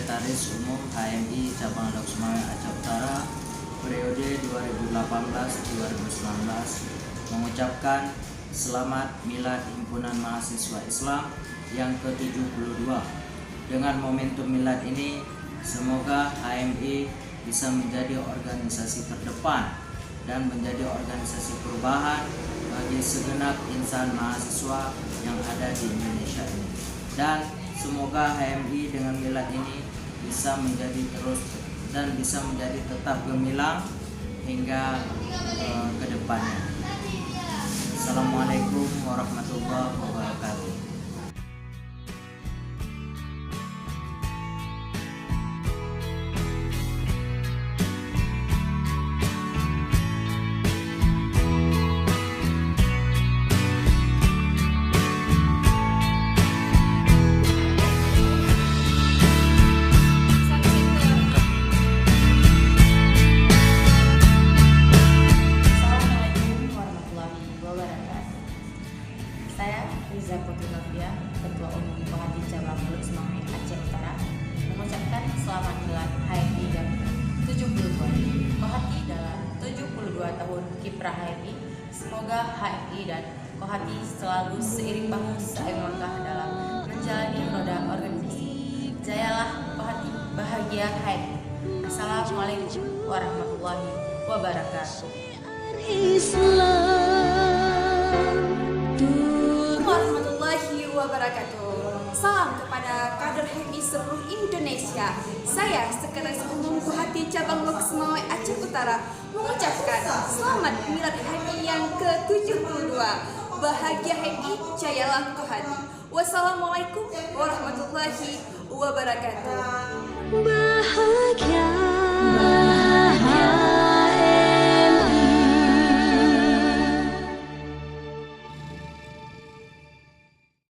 Sekretaris Umum HMI Cabang Lok Sumawe Aceh Utara periode 2018-2019 mengucapkan selamat Milad Himpunan Mahasiswa Islam yang ke-72. Dengan momentum Milad ini, semoga HMI bisa menjadi organisasi terdepan dan menjadi organisasi perubahan bagi segenap insan mahasiswa yang ada di Indonesia ini. Dan semoga HMI dengan Milad ini bisa menjadi terus dan bisa menjadi tetap gemilang hingga ke depannya. Assalamualaikum warahmatullahi wabarakatuh. Saya Riza Putri Novia, Ketua Umum Kohati Cabang Lok Sumawe Aceh Utara, mengucapkan selamat Milad HMI dan 72 Kohati dalam 72 tahun kiprah HMI. Semoga HMI dan Kohati selalu seiring bahu seayun langkah dalam menjalani roda organisasi. Jayalah Kohati, bahagia HMI. Assalamualaikum warahmatullahi wabarakatuh. Warahmatullahi wabarakatuh. Salam kepada kader HMI seluruh Indonesia. Saya Sekretaris Umum Kohati Cabang Lok Sumawe Aceh Utara mengucapkan selamat Milad HMI yang ke-72. Bahagia HMI, jayalah Kohati. Wassalamualaikum warahmatullahi wabarakatuh. Bahagia